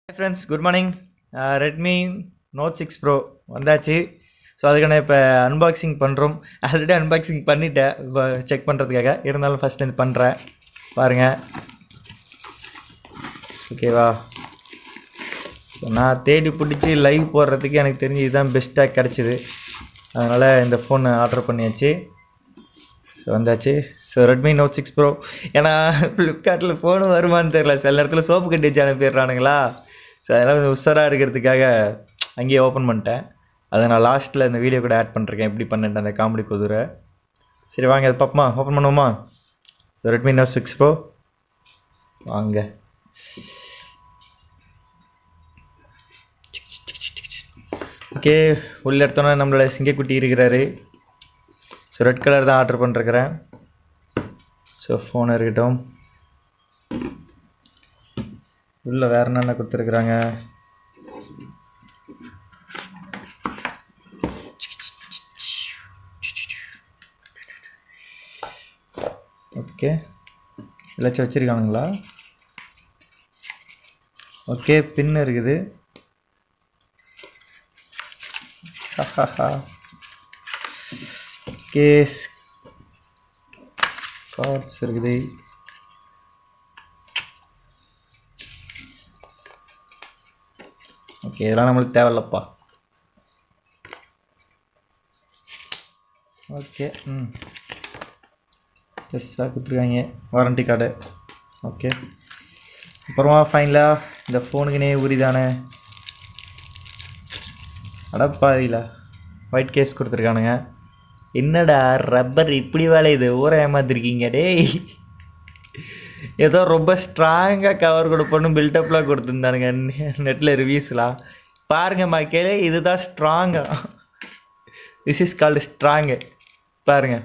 Hi friends, good morning. Redmi Note 6 Pro வந்தாச்சு. So அதுக்கான இப்போ அன்பாக்சிங் பண்ணுறோம். ஆல்ரெடி அன்பாக்சிங் பண்ணிட்டேன் இப்போ செக் பண்ணுறதுக்காக. இருந்தாலும் ஃபஸ்ட் இது பண்ணுறேன் பாருங்கள். ஓகேவா, நான் தேடி பிடிச்சி லைவ் போடுறதுக்கு எனக்கு தெரிஞ்சு இதுதான் பெஸ்ட்டாக கிடச்சிது. அதனால் இந்த ஃபோன் ஆர்டர் பண்ணியாச்சு. ஸோ வந்தாச்சு. So Redmi Note 6 pro. ஏன்னா ஃப்ளிப்கார்ட்டில் ஃபோனு வருமானு தெரில, சில நேரத்தில் சோப்பு கட்டி வச்சு அனுப்பிடுறானுங்களா. ஸோ அதனால் கொஞ்சம் உஷாராக இருக்கிறதுக்காக அங்கேயே ஓப்பன் பண்ணிட்டேன். அதை நான் லாஸ்ட்டில் இந்த வீடியோ கூட ஆட் பண்ணிருக்கேன், எப்படி பண்ணிட்டேன் அந்த காமெடி குதிரை. சரி வாங்க அது பார்ப்போமா, ஓப்பன் பண்ணுவோமா. ஸோ ரெட்மி நோட் 6 ப்ரோ வாங்க. ஓகே, உள்ள எடுத்தோன்னா நம்மளோட சிங்கக்குட்டி இருக்கிறாரு. ஸோ ரெட் கலர் தான் ஆர்டர் பண்ணிருக்கிறேன். ஸோ ஃபோன் இருக்கட்டும். உள்ள வேறு என்னென்ன கொடுத்துருக்குறாங்க. ஓகே, எல்லாச்சும் வச்சுருக்கானுங்களா. ஓகே, பின் இருக்குது. கேஸ் கார்ட்ஸ் இருக்குது. ஓகே, இதெல்லாம் நம்மளுக்கு தேவையில்லப்பா. ஓகே, பெருசாக கொடுத்துருக்காங்க வாரண்டி கார்டு. ஓகே, அப்புறமா ஃபைனலாக இந்த ஃபோனுக்குனே உரிதானே அடப்பாவில ஒயிட் கேஸ் கொடுத்துருக்கானுங்க. என்னடா ரப்பர் இப்படி வேலையுது, ஊரை ஏமாத்திருக்கீங்க டேய். ஏதோ ரொம்ப ஸ்ட்ராங்காக கவர் கொடுப்போன்னு பில்டப்லாம் கொடுத்துருந்தானுங்க நெட்டில் ரிவ்யூஸ்லாம். பாருங்கள் மக்களே, இதுதான் ஸ்ட்ராங்கா. This is called strong. பாருங்கள்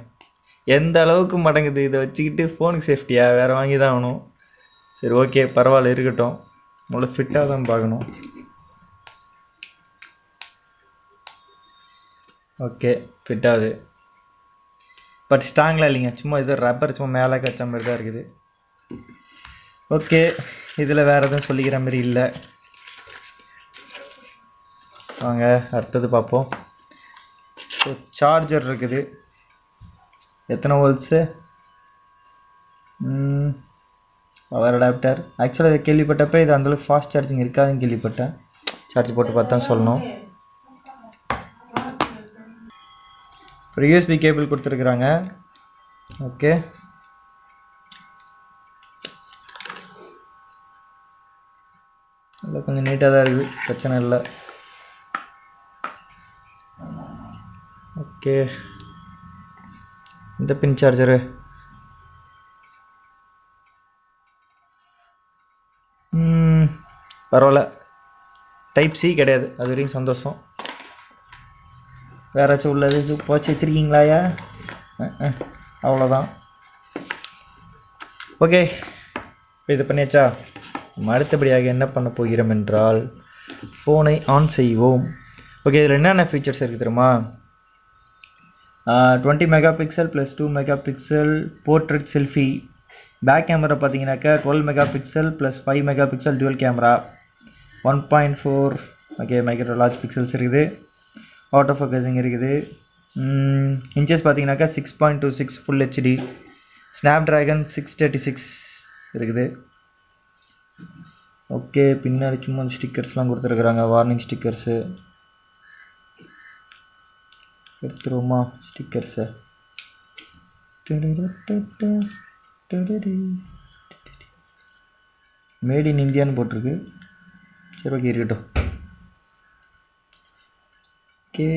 எந்த அளவுக்கு மடங்குது. இதை வச்சுக்கிட்டு ஃபோனுக்கு சேஃப்டியா வேறு வாங்கி தான் ஆகணும். சரி ஓகே, பரவாயில்ல இருக்கட்டும். முதல்ல ஃபிட்டாக தான் பார்க்கணும். ஓகே, ஃபிட்டாகுது, பட் ஸ்ட்ராங்லாம் இல்லைங்க. சும்மா இது ரப்பர் சும்மா மேலே கச்ச மாதிரி தான் இருக்குது. ஓகே, இதில் வேறு எதுவும் சொல்லிக்கிற மாதிரி இல்லை. வாங்க அடுத்தது பார்ப்போம். ஸோ சார்ஜர் இருக்குது. எத்தனை வோல்ட்ஸு, பவர் அடாப்டர். ஆக்சுவலாக இதை கேள்விப்பட்டப்போ இது அந்தளவுக்கு ஃபாஸ்ட் சார்ஜிங் இருக்காதுன்னு கேள்விப்பட்டேன். சார்ஜ் போட்டு பார்த்து தான் சொல்லணும். அப்புறம் யூஎஸ்பி கேபிள் கொடுத்துருக்குறாங்க. ஓகே, இல்லை கொஞ்சம் நீட்டாக தான் இருக்குது, பிரச்சனை இல்லை. ஓகே, இந்த பின் சார்ஜரு பரவாயில்ல, டைப் சி கிடையாது, அது வரைக்கும் சந்தோஷம். வேறாச்சும் உள்ளது போச்சு வச்சுருக்கீங்களாயா? அவ்வளோதான். ஓகே, இப்போ இது பண்ணியாச்சா. நம்ம அடுத்தபடியாக என்ன பண்ண போகிறோம் என்றால் ஃபோனை ஆன் செய்வோம். ஓகே, இதில் என்னென்ன ஃபீச்சர்ஸ் இருக்குது தெரியுமா. 20 mega pixel plus 2 mega pixel portrait selfie. Back camera பார்த்தீங்கன்னாக்கா 12 mega pixel plus 5 mega pixel dual camera. 1.4 okay micro large pixels இருக்குது. ஆட்டோ ஃபோக்கஸிங் இருக்குது. இன்ச்சஸ் பார்த்தீங்கன்னாக்கா 6.26 ஃபுல் ஹெச்டி. ஸ்னாப்ட்ராகன் 636 இருக்குது. ஓகே, பின்னாடி சும்மா ஸ்டிக்கர்ஸ்லாம் கொடுத்துருக்குறாங்க, வார்னிங் ஸ்டிக்கர்ஸு. எடுத்துருவோமா ஸ்டிக்கர்ஸை. மேட் இன் இந்தியான்னு போட்டிருக்கு. சரி ஓகே இருக்கட்டும். ஓகே,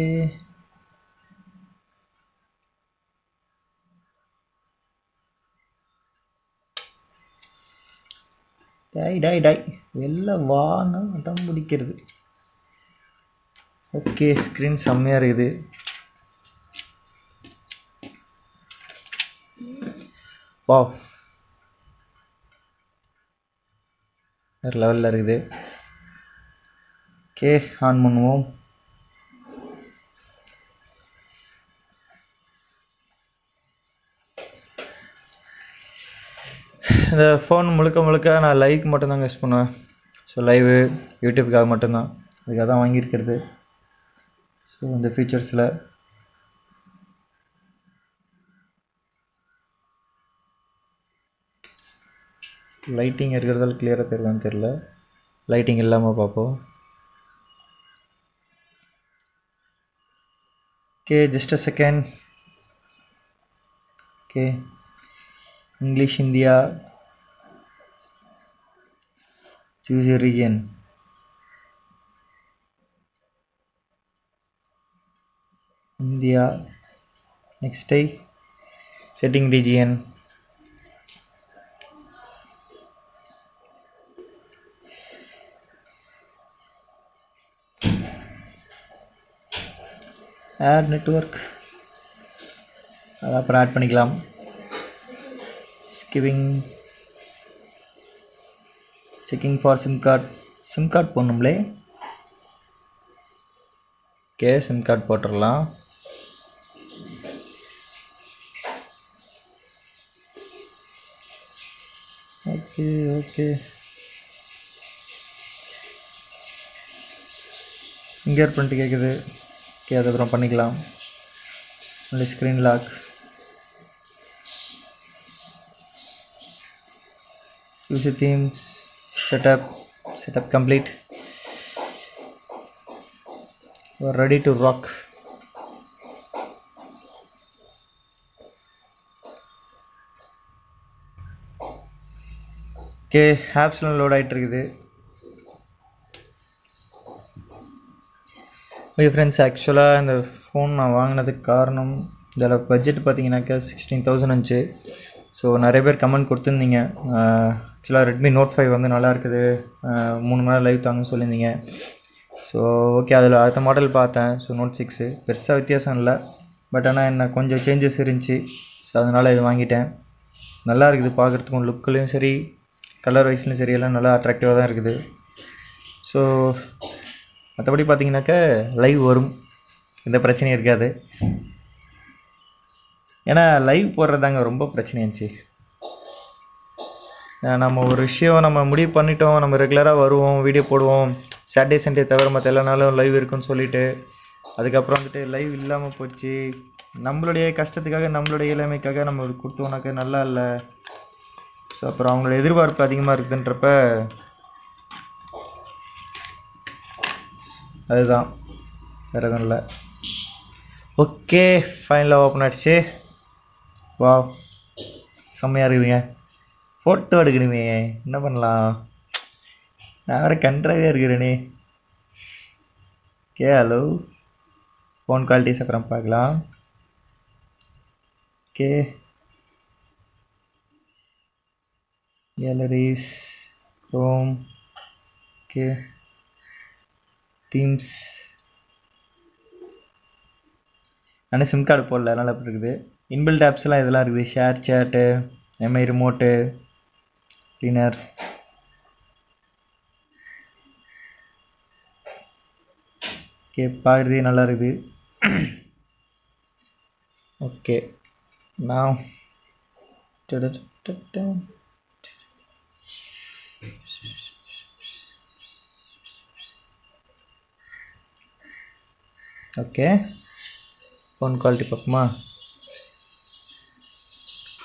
டாய் எல்லாம் வானா அடம் பிடிக்கிறது. ஓகே, ஸ்க்ரீன் செம்மையாக இருக்குது. வாவ், வேறு லெவலில் இருக்குது. ஓகே, ஆன் பண்ணுவோம். இந்த ஃபோன் முழுக்க முழுக்க நான் லைக் மட்டும்தாங்க யூஸ் பண்ணுவேன். ஸோ லைவு யூடியூப்புக்காக மட்டும்தான், அதுக்காக தான் வாங்கியிருக்கிறது. ஸோ இந்த ஃபீச்சர்ஸில் லைட்டிங் இருக்கிறதால கிளியராக தெரியுதான்னு தெரில. லைட்டிங் இல்லாமல் பார்ப்போம். Okay, just a second. Okay, English India, choose your region. India. Next setting region. Add network. அப்புறம் ஆட் பண்ணிக்கலாம். skipping checking for sim card போடணும்லே. ஓகே, சிம் கார்டு போட்டுடலாம். ஓகே ஓகே, ஃபிங்கர் பிரிண்ட் கேட்குது. ஓகே, அதுக்கப்புறம் பண்ணிக்கலாம். Only screen lock. choose the themes. setup complete. You are ready to rock. Okay, ஆப்ஸ்லாம் load ஆகிட்டு இருக்குது. ஓகே ஃப்ரெண்ட்ஸ், ஆக்சுவலாக இந்த ஃபோன் நான் வாங்கினதுக்கு காரணம், இதில் பட்ஜெட் பார்த்தீங்கன்னாக்கா 16,000 இருந்துச்சு. ஸோ நிறைய பேர் கமெண்ட் கொடுத்துருந்தீங்க. ஆக்சுவலாக ரெட்மி நோட் 5 வந்து நல்லா இருக்குது, 3 மணி நேரம் லைவ் தாங்கன்னு சொல்லியிருந்தீங்க. ஸோ ஓகே, அதில் அடுத்த மாடல் பார்த்தேன். ஸோ நோட் 6 பெருசாக வித்தியாசம் இல்லை, பட் ஆனால் என்ன கொஞ்சம் சேஞ்சஸ் இருந்துச்சு. ஸோ அதனால் இது வாங்கிட்டேன். நல்லா இருக்குது பார்க்குறதுக்கும், லுக்குலேயும் சரி கலர் வைஸ்லையும் சரி எல்லாம் நல்லா அட்ராக்டிவாக தான் இருக்குது. ஸோ மற்றபடி பார்த்தீங்கன்னாக்கா லைவ் வரும், எந்த பிரச்சனையும் இருக்காது. ஏன்னா லைவ் போடுறதாங்க ரொம்ப பிரச்சனையாச்சு. நம்ம ஒரு விஷயம் நம்ம முடிவு பண்ணிட்டோம், நம்ம ரெகுலராக வருவோம், வீடியோ போடுவோம், சாட்டர்டே சண்டே தவிர மற்ற எல்லா நாளும் லைவ் இருக்குன்னு சொல்லிவிட்டு அதுக்கப்புறம் வந்துட்டு லைவ் இல்லாமல் போச்சு. நம்மளுடைய கஷ்டத்துக்காக நம்மளுடைய இளமைக்காக நம்ம கொடுத்தோம்னாக்க நல்லா இல்லை. ஸோ அப்புறம் அவங்களோட எதிர்பார்ப்பு அதிகமாக இருக்குதுன்றப்ப அதுதான், வேறு எதுவும் இல்லை. ஓகே, ஃபைனலாக ஓப்பன் ஆகிடுச்சு. வா, செம்மையாக இருக்குதுங்க. ஃபோட்டோ எடுக்கணுமே, என்ன பண்ணலாம், நான் வேறு கன்றாவே இருக்கிறேனே. ஓகே, ஹலோ, ஃபோன் குவாலிட்டிஸ் அப்புறம் பார்க்கலாம். Okay, calories, Chrome, okay, themes. ஆனால் சிம் கார்டு போடல, நல்லா இருக்குது. இன்பில்ட் ஆப்ஸ்லாம் இதெல்லாம் இருக்குது. ஷேர் சேட்டு, எம்ஐ ரிமோட்டு, கிளீனர். ஓகே, பார்க்குறதே நல்லா இருக்குது. ஓகே, நான் ஓகே, ஃபோன் குவாலிட்டி பார்ப்போமா.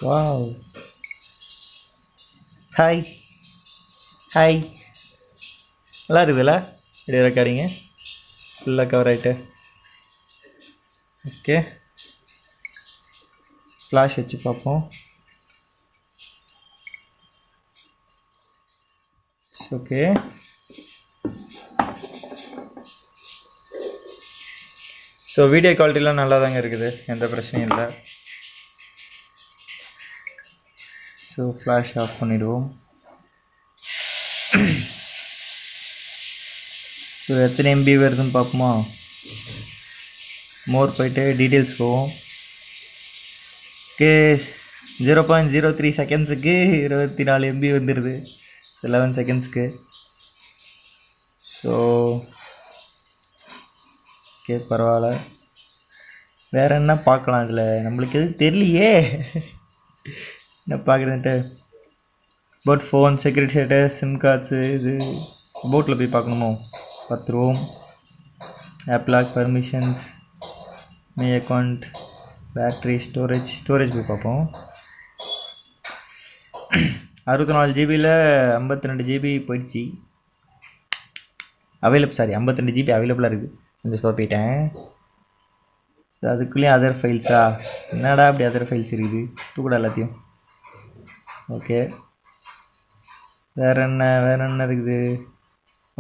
வாவ், ஹாய் ஹாய், நல்லா இருக்குதுல்ல வீடியோ ரெக்கார்டிங்கு, ஃபுல்லாக கவர் ஆகிட்டு. ஓகே, ஃப்ளாஷ் வச்சு பார்ப்போம். ஓகே, ஸோ வீடியோ குவாலிட்டிலாம் நல்லா தாங்க இருக்குது, எந்த பிரச்சனையும் இல்லை. ஸோ ஃப்ளாஷ் ஆஃப் பண்ணிவிடுவோம். ஸோ எத்தனை எம்பி வருதுன்னு பார்ப்போமா. மோர் போயிட்டு டீட்டெயில்ஸ் போவோம். ஓகே, 0.03 செகண்ட்ஸுக்கு 24 எம்பி வந்துடுது, 11 செகண்ட்ஸ்க்கு. ஸோ ஓகே, பரவாயில்ல. வேறு என்ன பார்க்கலாம் இதில், நம்மளுக்கு எதுவும் தெரியலையே என்ன பார்க்குறதுன்ட்டு. But phone, security status, sim cards, இது போட்டில் போய் பார்க்கணுமோ பார்த்துருவோம். App lock, permissions, my account, battery, storage போய் பார்ப்போம். 64 ஜிபியில் 52 ஜிபி போயிடுச்சு. 52 ஜிபி அவைலபிளாக இருக்குது. கொஞ்சம் சொப்பிட்டேன். ஸோ அதுக்குள்ளேயும் அதர் ஃபைல்ஸா? என்னடா அப்படி அதர் ஃபைல்ஸ் இருக்குது? தூக்கூட எல்லாத்தையும். ஓகே, வேறு என்ன இருக்குது?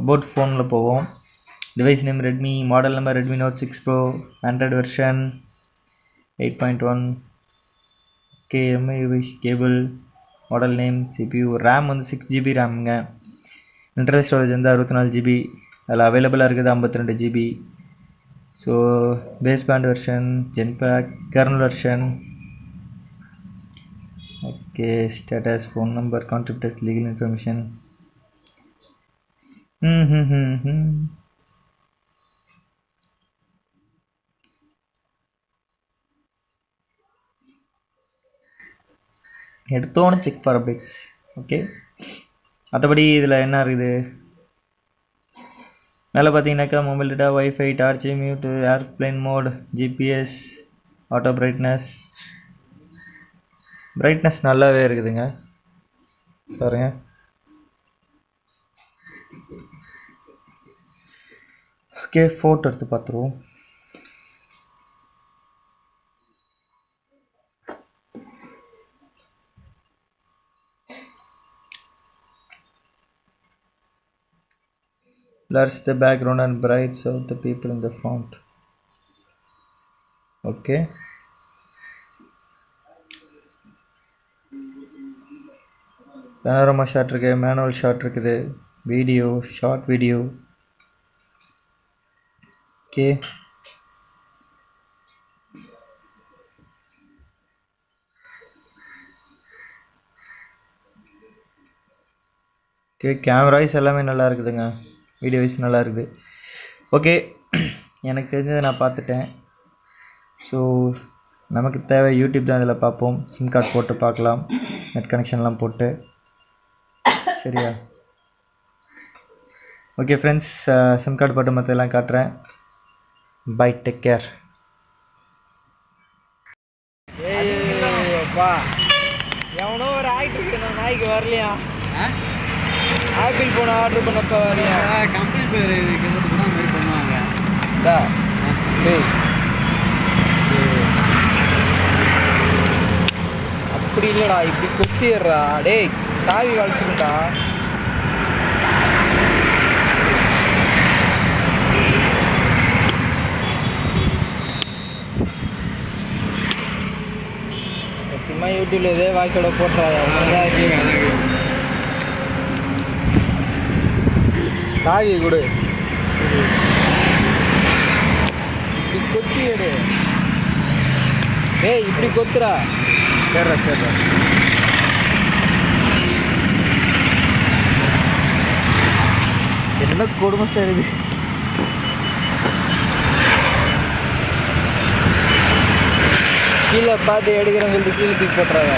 அபவுட் ஃபோனில் போவோம். Device name Redmi, model number Redmi Note 6 pro, Android version 8.1. Okay, MI cable, model name, CPU, RAM வந்து 6 ஜிபி ரேமுங்க. இன்டர்னல் ஸ்டோரேஜ் வந்து 64 ஜிபி. அதில் அவைலபிளாக இருக்குது 52 GB. So baseband version, ஜென்பேக், kernel version. Okay, status, phone number, contacts, legal information. எடுத்தோன்னு check for updates. Okay, மற்றபடி இதில் என்ன இருக்குது மேலே பார்த்தீங்கன்னாக்கா, mobile data, wifi, torch, mute, airplane mode, GPS, auto brightness நல்லாவே இருக்குதுங்க பாருங்க. ஓகே, ஃபோட்டோ எடுத்து பார்த்துருவோம். Blurs the background and brights out the people in the font. Okay. Panorama shot இருக்கு, மேனுவல் ஷாட் இருக்குது, video, short video. Okay, camera wise எல்லாமே நல்லா இருக்குதுங்க. வீடியோ வைஸ் நல்லா இருக்குது. ஓகே, எனக்கு தெரிஞ்சதை நான் பார்த்துட்டேன். ஸோ நமக்கு தேவை யூடியூப் தான். இதில் பார்ப்போம். சிம் கார்டு போட்டு பார்க்கலாம், நெட் கனெக்ஷன்லாம் போட்டு. சரியா? ஓகே ஃப்ரெண்ட்ஸ், சிம் கார்டு போட்டு மற்றெல்லாம் காட்டுறேன். Bye, take care. ஏப்பா, எவனோ ஒரு ஆக்டருக்கு நான் நாய்க்கு வரலையா? ஆப்பிள் ஃபோன் ஆர்டர் பண்ணப்போ வரலையா? கம்பெனி பேர் இதுக்கு தான் மாதிரி பண்ணுவாங்க. அப்படி இல்லைடா, இப்படி கொத்திடுறா. டேய், சாவி வளர்த்துக்கிட்டா. சும்மா யூடியூப்ல இதே வாய்ஸோட போட்டுறாங்க. சாவி கொடு. இப்படி கொத்தி எடு. டேய், இப்படி கொத்துறா. சரிடா. என்ன கொடுமை சார் இது? கீழே பார்த்து எடுக்கிறேன்னு சொல்லிட்டு கீழே தூக்கி போட்டுறாங்க.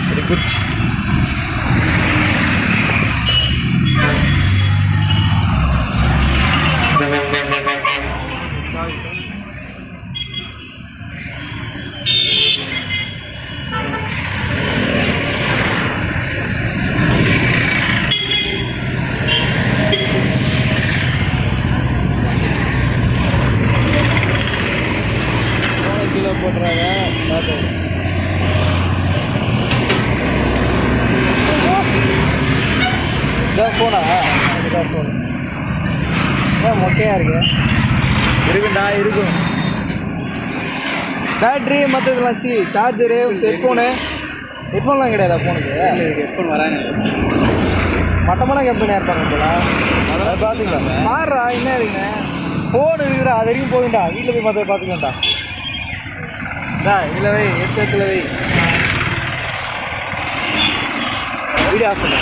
Very good. கீழே போட்டுறாங்க. இதான் ஃபோனா? இதுதான் ஃபோன். ஏன் மொக்கையாக இருக்கு? இருக்குண்டா, இருக்கும். பேட்ரி மற்றதுலாம் சார்ஜரு, ஹெட்ஃபோன்லாம் கிடையாதா ஃபோனுக்கு? ஹெட்ஃபோன் வராங்க. மட்டமான கம்பெனியாக இருப்பாங்க போல. அதை பார்த்துக்கலாம். மாறுறா, என்ன இருக்குங்க ஃபோன் இருக்குடா, அது வரைக்கும் போகுண்டா. வீட்டில் போய் மற்ற பார்த்துக்கலாம்டா. இதில் வை, ஹெட்செட்டில் வை. வீடியோ ஆஃப் பண்ணு.